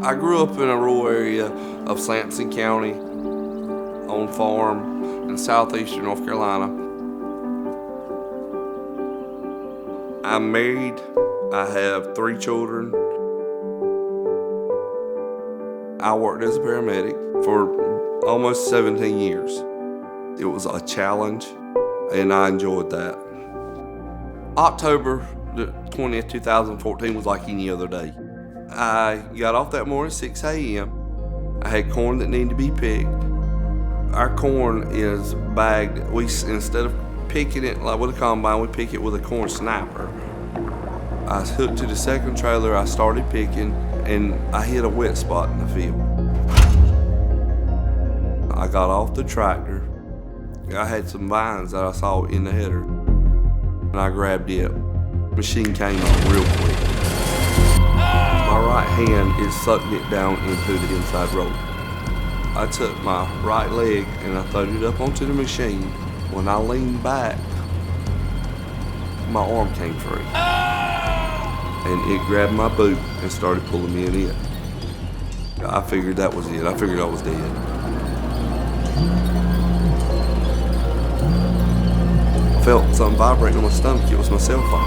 I grew up in a rural area of Sampson County on a farm in southeastern North Carolina. I'm married. I have 3 children. I worked as a paramedic for almost 17 years. It was a challenge, and I enjoyed that. October the 20th, 2014 was like any other day. I got off that morning at 6 a.m. I had corn that needed to be picked. Our corn is bagged. Instead of picking it like with a combine, we pick it with a corn sniper. I hooked to the second trailer, I started picking, and I hit a wet spot in the field. I got off the tractor. I had some vines that I saw in the header, and I grabbed it. The machine came up real quick. My right hand is sucked it down into the inside rope. I took my right leg and I throwed it up onto the machine. When I leaned back, my arm came free. And it grabbed my boot and started pulling me in it. I figured that was it. I figured I was dead. I felt something vibrating on my stomach. It was my cell phone.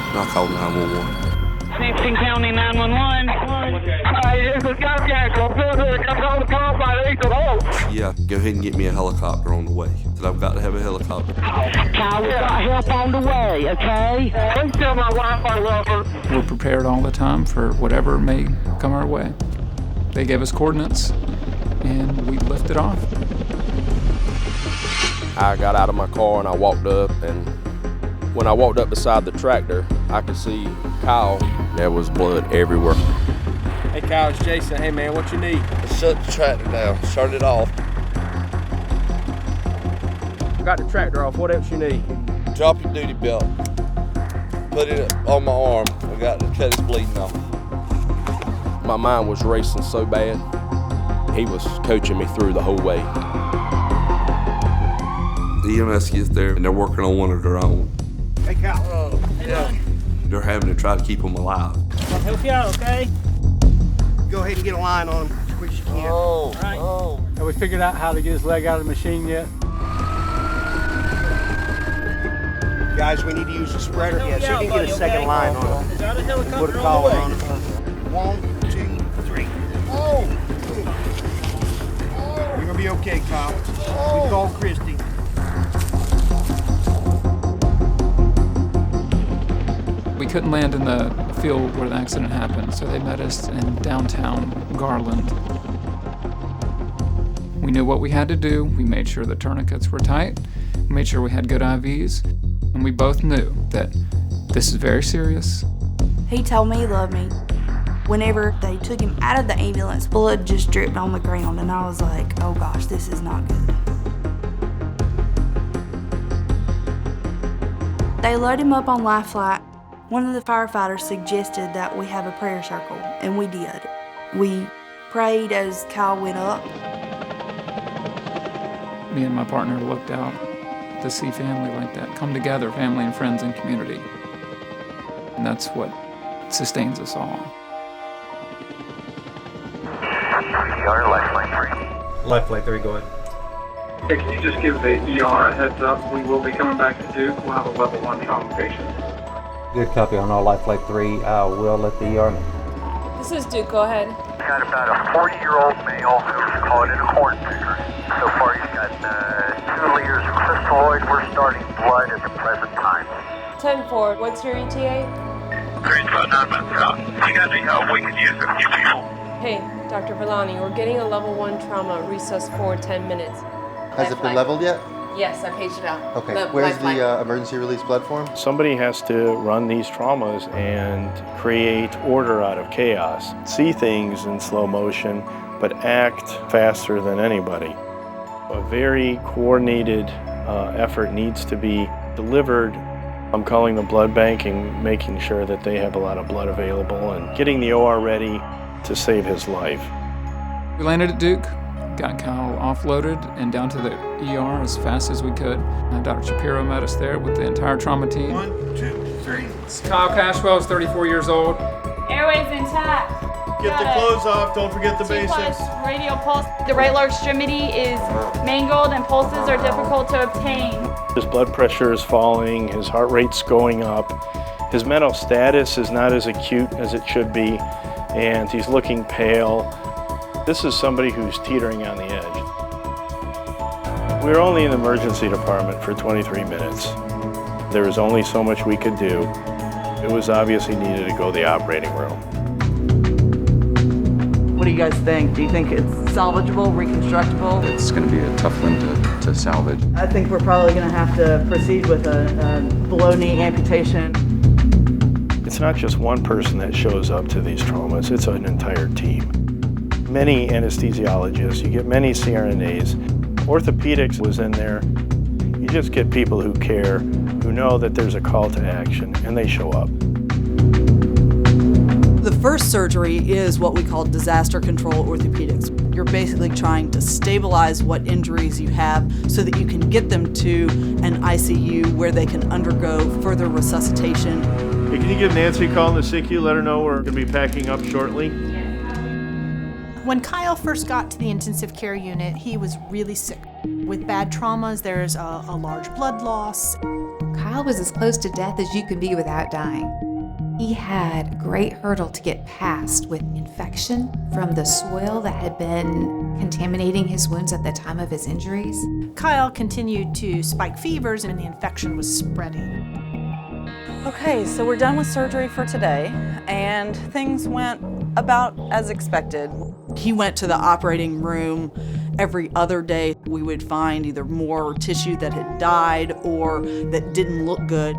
And I called 911. Sampson County 911. This is Kyle Cashwell. Come on the call by 8 Yeah, go ahead and get me a helicopter on the way. Said I've got to have a helicopter. Kyle, we got help on the way, okay? Please tell my wife I love her. We're prepared all the time for whatever may come our way. They gave us coordinates, and we lifted off. I got out of my car and I walked up, and when I walked up beside the tractor, I could see Kyle. There was blood everywhere. Hey Kyle, it's Jason. Hey man, what you need? Shut the tractor down. Shut it off. Got the tractor off. What else you need? Drop your duty belt. Put it on my arm. I got to cut his bleeding off. My mind was racing so bad. He was coaching me through the whole way. The EMS gets there and they're working on one of their own. Hey, Kyle. Yeah. They're having to try to keep him alive. I'll help you out, okay? Go ahead and get a line on him as quick as you can. Oh, right. oh. Have we figured out how to get his leg out of the machine yet? Guys, we need to use a spreader. Yeah, so you can get a second line on him. Got a helicopter Put a collar on him. 1, 2, 3. Oh! You're gonna be okay, Kyle. We called Christy. We couldn't land in the field where the accident happened, so they met us in downtown Garland. We knew what we had to do. We made sure the tourniquets were tight. We made sure we had good IVs. And we both knew that this is very serious. He told me he loved me. Whenever they took him out of the ambulance, blood just dripped on the ground, and I was like, oh gosh, this is not good. They loaded him up on life flight. One of the firefighters suggested that we have a prayer circle, and we did. We prayed as Kyle went up. Me and my partner looked out to see family like that come together, family and friends and community. And that's what sustains us all. Life Flight 3. Life Flight 3, go ahead. Hey, can you just give the ER a heads up? We will be coming back to Duke. We'll have a level 1 trauma patient. Good copy on all Life Flight 3. I will let the ER know. This is Duke, go ahead. Got about a 40-year-old male who's caught in a corn picker. So far he's got 2 liters of crystalloid. We're starting blood at the present time. 10-4, what's your ETA? 359 months out. If you got any help, we could use a few people. Hey, Dr. Villani, we're getting a level 1 trauma, recess for 10 minutes. Has it been leveled yet? Yes, I paged it out. Okay, where's the emergency release blood form? Somebody has to run these traumas and create order out of chaos. See things in slow motion, but act faster than anybody. A very coordinated effort needs to be delivered. I'm calling the blood bank and making sure that they have a lot of blood available and getting the OR ready to save his life. We landed at Duke, got Kyle offloaded and down to the ER as fast as we could. Dr. Shapiro met us there with the entire trauma team. 1, 2, 3. Kyle Cashwell is 34 years old. Airways intact. Get the clothes off. Don't forget the basics. Radial pulse. The right lower extremity is mangled and pulses are difficult to obtain. His blood pressure is falling, his heart rate's going up, his mental status is not as acute as it should be, and he's looking pale. This is somebody who's teetering on the edge. We were only in the emergency department for 23 minutes. There was only so much we could do. It was obvious he needed to go to the operating room. What do you guys think? Do you think it's salvageable, reconstructable? It's going to be a tough limb to salvage. I think we're probably going to have to proceed with a below-knee amputation. It's not just one person that shows up to these traumas, it's an entire team. Many anesthesiologists, you get many CRNAs. Orthopedics was in there. You just get people who care, who know that there's a call to action, and they show up. The first surgery is what we call disaster control orthopedics. You're basically trying to stabilize what injuries you have so that you can get them to an ICU where they can undergo further resuscitation. Hey, can you give Nancy a call in the SICU? Let her know we're going to be packing up shortly. When Kyle first got to the intensive care unit, he was really sick. With bad traumas, there's a large blood loss. Kyle was as close to death as you can be without dying. He had a great hurdle to get past with infection from the soil that had been contaminating his wounds at the time of his injuries. Kyle continued to spike fevers and the infection was spreading. Okay, so we're done with surgery for today, and things went about as expected. He went to the operating room every other day. We would find either more tissue that had died or that didn't look good.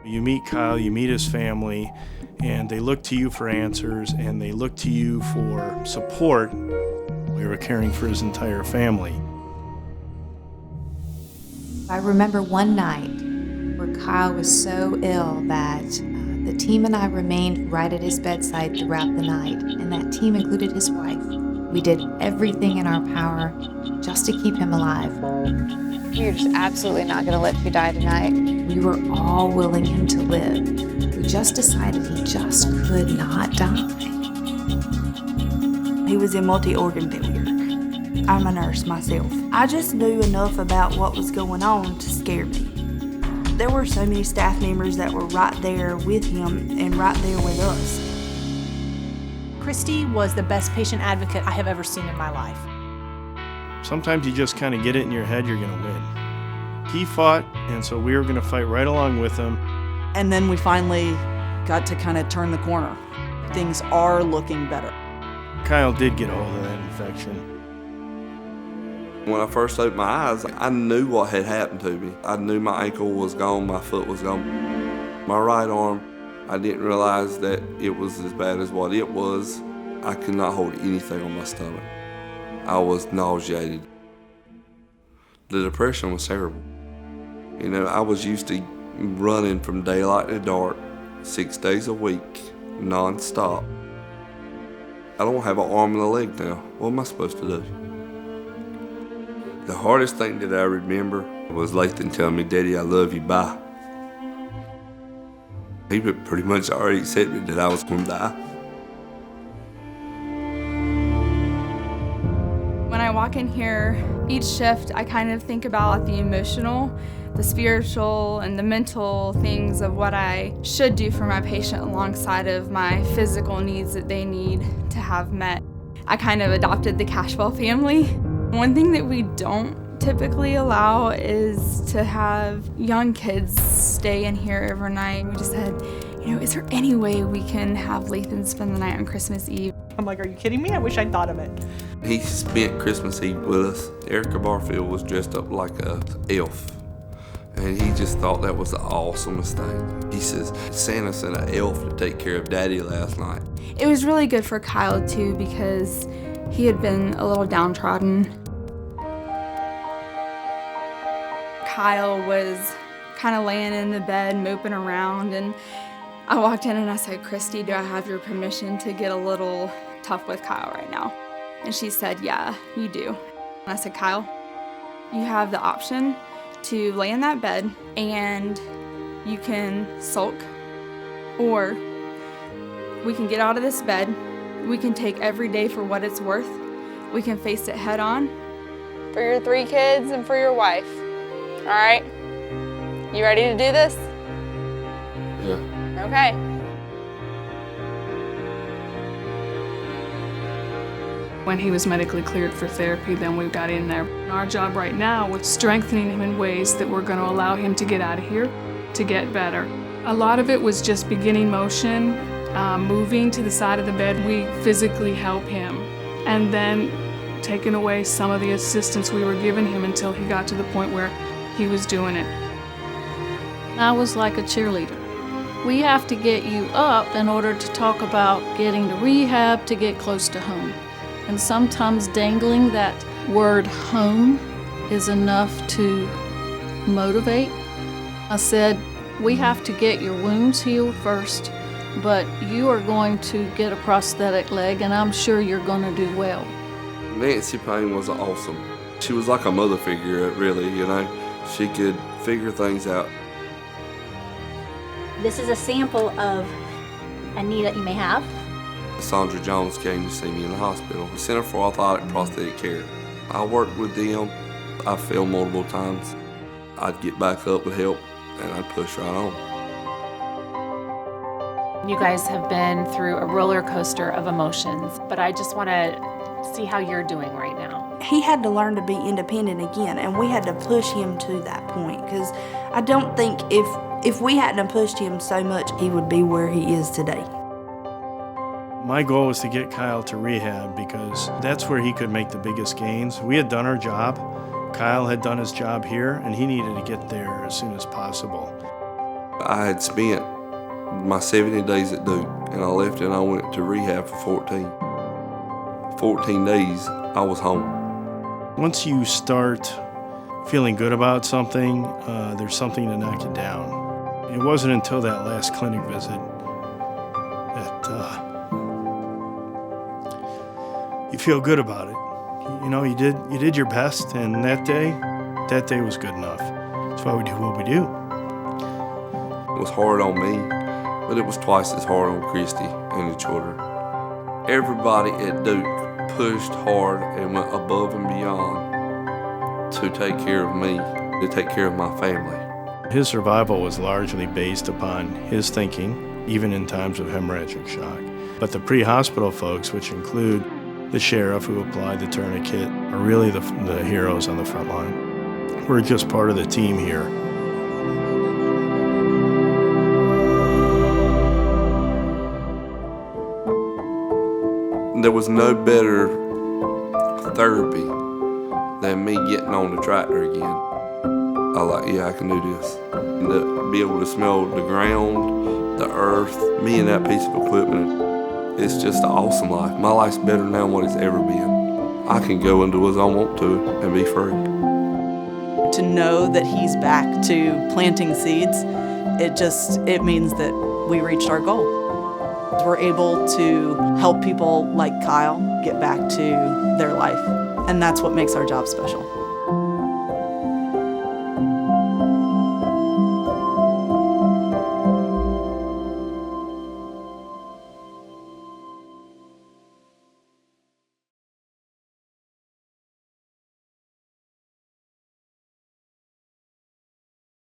You meet Kyle, you meet his family, and they look to you for answers, and they look to you for support. We were caring for his entire family. I remember one night where Kyle was so ill that the team and I remained right at his bedside throughout the night, and that team included his wife. We did everything in our power just to keep him alive. We are just absolutely not going to let you die tonight. We were all willing him to live. We just decided he just could not die. He was in multi-organ failure. I'm a nurse myself. I just knew enough about what was going on to scare me. There were so many staff members that were right there with him and right there with us. Christy was the best patient advocate I have ever seen in my life. Sometimes you just kind of get it in your head you're going to win. He fought, and so we were going to fight right along with him. And then we finally got to kind of turn the corner. Things are looking better. Kyle did get a hold of that infection. When I first opened my eyes, I knew what had happened to me. I knew my ankle was gone, my foot was gone. My right arm, I didn't realize that it was as bad as what it was. I could not hold anything on my stomach. I was nauseated. The depression was terrible. You know, I was used to running from daylight to dark 6 days a week, non-stop. I don't have an arm and a leg now. What am I supposed to do? The hardest thing that I remember was Lathan telling me, "Daddy, I love you, bye." He pretty much already accepted that I was going to die. When I walk in here, each shift I kind of think about the emotional, the spiritual, and the mental things of what I should do for my patient alongside of my physical needs that they need to have met. I kind of adopted the Cashwell family. One thing that we don't typically allow is to have young kids stay in here overnight. We just said, you know, is there any way we can have Lathan spend the night on Christmas Eve? I'm like, are you kidding me? I wish I'd thought of it. He spent Christmas Eve with us. Erica Barfield was dressed up like an elf, and he just thought that was the awesomest thing. He says, Santa sent an elf to take care of Daddy last night. It was really good for Kyle too because he had been a little downtrodden. Kyle was kind of laying in the bed, moping around, and I walked in and I said, "Christy, do I have your permission to get a little tough with Kyle right now?" And she said, "Yeah, you do." And I said, "Kyle, you have the option to lay in that bed and you can sulk, or we can get out of this bed We can take every day for what it's worth. We can face it head on. For your 3 kids and for your wife. All right? You ready to do this? Yeah. Okay. When he was medically cleared for therapy, then we got in there. Our job right now was strengthening him in ways that were going to allow him to get out of here, to get better. A lot of it was just beginning motion, moving to the side of the bed. We physically help him, and then taking away some of the assistance we were giving him until he got to the point where he was doing it. I was like a cheerleader. We have to get you up in order to talk about getting to rehab to get close to home. And sometimes dangling that word home is enough to motivate. I said, we have to get your wounds healed first, but you are going to get a prosthetic leg, and I'm sure you're going to do well. Nancy Payne was awesome. She was like a mother figure, really, you know. She could figure things out. This is a sample of a knee that you may have. Sandra Jones came to see me in the hospital, the Center for Orthotic Prosthetic Care. I worked with them. I fell multiple times. I'd get back up with help, and I'd push right on. You guys have been through a roller coaster of emotions, but I just want to see how you're doing right now. He had to learn to be independent again, and we had to push him to that point, because I don't think if we hadn't pushed him so much, he would be where he is today. My goal was to get Kyle to rehab because that's where he could make the biggest gains. We had done our job. Kyle had done his job here, and he needed to get there as soon as possible. I had spent my 70 days at Duke, and I left and I went to rehab for 14 days, I was home. Once you start feeling good about something, there's something to knock you down. It wasn't until that last clinic visit that you feel good about it. You know, you did your best, and that day was good enough. That's why we do what we do. It was hard on me, but it was twice as hard on Christy and the children. Everybody at Duke pushed hard and went above and beyond to take care of me, to take care of my family. His survival was largely based upon his thinking, even in times of hemorrhagic shock. But the pre-hospital folks, which include the sheriff who applied the tourniquet, are really the heroes on the front line. We're just part of the team here. There was no better therapy than me getting on the tractor again. I like, yeah, I can do this. And to be able to smell the ground, the earth, me and that piece of equipment, it's just an awesome life. My life's better now than what it's ever been. I can go and do as I want to and be free. To know that he's back to planting seeds, it means that we reached our goal. We're able to help people like Kyle get back to their life, and that's what makes our job special.